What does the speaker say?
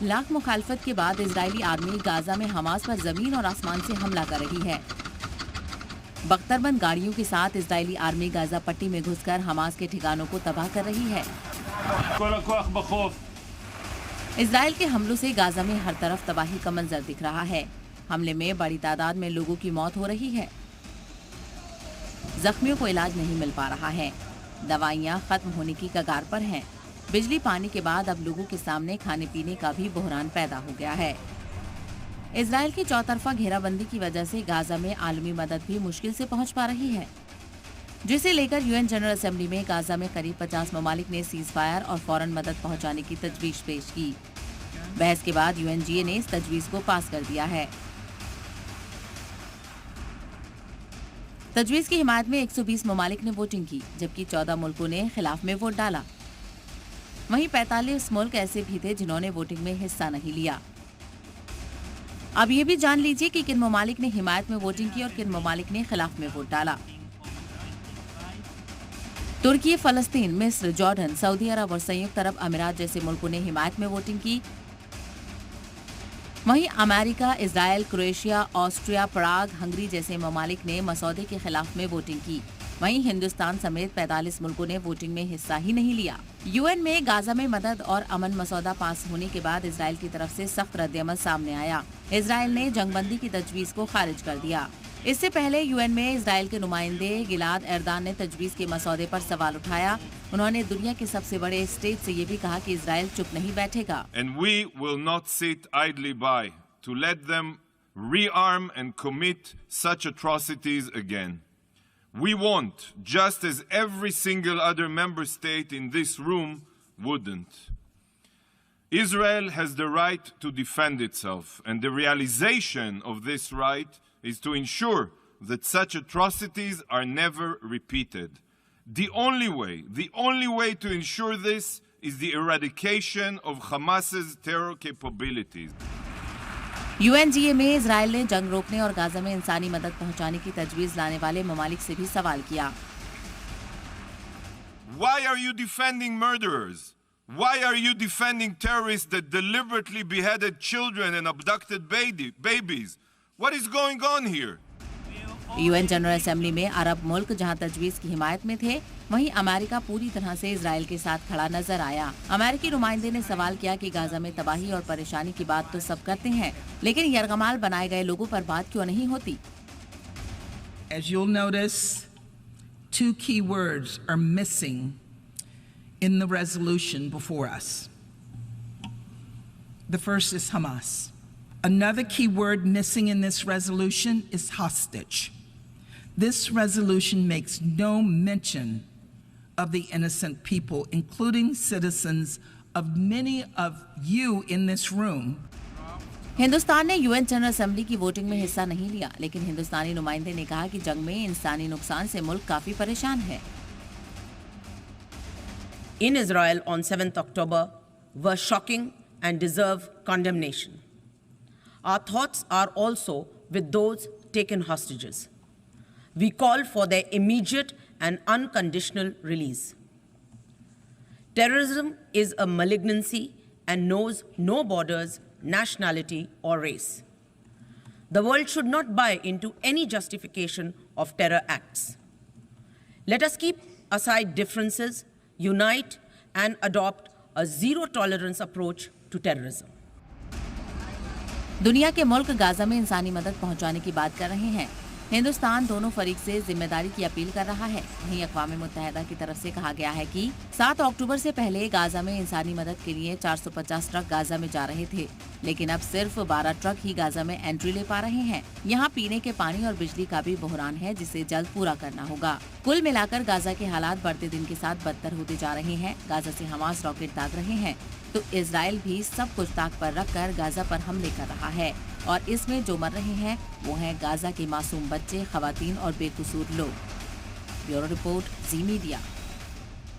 लाख मुखालफत के बाद इजरायली आर्मी गाजा में हमास पर जमीन और आसमान से हमला कर रही है। बख्तरबंद गाड़ियों के साथ इजरायली आर्मी गाजा पट्टी में घुसकर हमास के ठिकानों को तबाह कर रही है। इजरायल के हमलों से गाजा में हर तरफ तबाही का मंजर दिख रहा है। हमले में बड़ी तादाद में लोगों की मौत हो रही है। जख्मियों को इलाज नहीं मिल पा रहा है। दवाइयां खत्म होने की कगार पर हैं। बिजली पानी के बाद अब लोगों के सामने खाने पीने का भी बहरान पैदा हो गया है। इजरायल की चौतरफा घेराबंदी की वजह से गाजा में आलमी मदद भी मुश्किल से पहुंच पा रही है, जिसे लेकर यूएन जनरल असेंबली में गाजा में करीब 50 ममालिक ने सीज फायर और फौरन मदद पहुंचाने की तजवीज पेश की। बहस के बाद यूएनजीए ने इस तजवीज को पास कर दिया है। तजवीज की हिमायत में 120 ममालिक ने वोटिंग की, जबकि 14 मुल्कों ने खिलाफ में वोट डाला। वहीं 45 मुल्क ऐसे भी थे जिन्होंने वोटिंग में हिस्सा नहीं लिया। अब ये भी जान लीजिए कि किन ममालिक ने हिमायत में वोटिंग की और किन ममालिक ने खिलाफ में वोट डाला। तुर्की, फलस्तीन, मिस्र, जॉर्डन, सऊदी अरब और संयुक्त अरब अमीरात जैसे मुल्कों ने हिमायत में वोटिंग की। वहीं अमेरिका, इजराइल, क्रोएशिया, ऑस्ट्रिया, प्राग, हंगरी जैसे ममालिक ने मसौदे के खिलाफ में वोटिंग की। वहीं हिंदुस्तान समेत 45 मुल्कों ने वोटिंग में हिस्सा ही नहीं लिया। यूएन में गाजा में मदद और अमन मसौदा पास होने के बाद इजराइल की तरफ से सख्त रद्द-ए-अमल सामने आया। इजराइल ने जंगबंदी की तजवीज को खारिज कर दिया। इससे पहले यूएन में इजराइल के नुमाइंदे गिलाद एर्दान ने तजवीज के मसौदे पर सवाल उठाया। उन्होंने दुनिया के सबसे बड़े स्टेट से ये भी कहा कि इजराइल चुप नहीं बैठेगा। And we will not sit idly by to let them rearm and commit such atrocities again. We won't, just as every single other member state in this room wouldn't. Israel has the right to defend itself, and the realization of this right is to ensure that such atrocities are never repeated. The only way to ensure this is the eradication of Hamas's terror capabilities. UNGA में Israel ने जंग रोकने और Gaza में इंसानी मदद पहुंचाने की तजवीज लाने वाले ममालिक से भी सवाल किया। Why are you defending murderers? Why are you defending terrorists that deliberately beheaded children and abducted babies? What is going on here? UN general assembly में अरब मुल्क जहां तजवीज की हिमायत में थे, वहीं अमेरिका पूरी तरह से इजराइल के साथ खड़ा नजर आया। अमेरिकी नुमाइंदे ने सवाल किया कि गाजा में तबाही और परेशानी की बात तो सब करते हैं, लेकिन यरगमाल बनाए गए लोगों पर बात क्यों नहीं होती? As you'll notice, two key words are missing in the resolution before us. The first is Hamas. Another key word missing in this resolution is hostage. This resolution makes no mention of the innocent people, including citizens of many of you in this room. Hindustan ने UN general assembly की voting में हिस्सा नहीं लिया, लेकिन हिंदुस्तानी नुमाइंदे ने कहा कि जंग में इंसानी नुकसान से मुल्क काफी परेशान है। In Israel on 7th October were shocking and deserve condemnation. Our thoughts are also with those taken hostages. We call for their immediate and unconditional release. Terrorism is a malignancy and knows no borders, nationality, or race. The world should not buy into any justification of terror acts. Let us keep aside differences, unite, and adopt a zero-tolerance approach to terrorism. दुनिया के मुल्क Gaza में इंसानी मदद पहुंचाने की बात कर रहे हैं। हिंदुस्तान दोनों फरीक से जिम्मेदारी की अपील कर रहा है। वहीं अक़वाम मुत्तहिदा की तरफ से कहा गया है कि 7 अक्टूबर से पहले गाजा में इंसानी मदद के लिए 450 ट्रक गाजा में जा रहे थे, लेकिन अब सिर्फ 12 ट्रक ही गाजा में एंट्री ले पा रहे हैं। यहाँ पीने के पानी और बिजली का भी बहरान है, जिसे जल्द पूरा करना होगा। कुल मिलाकर गाजा के हालात बढ़ते दिन के साथ बदतर होते जा रहे हैं। गाजा से हमास रॉकेट दाग रहे हैं, तो इजराइल भी सब कुछ ताक पर रखकर गाजा पर हमले कर रहा है, और इसमें जो मर रहे हैं वो हैं गाजा के मासूम बच्चे, खवातीन और बेकसूर लोग। ब्यूरो रिपोर्ट, जी मीडिया।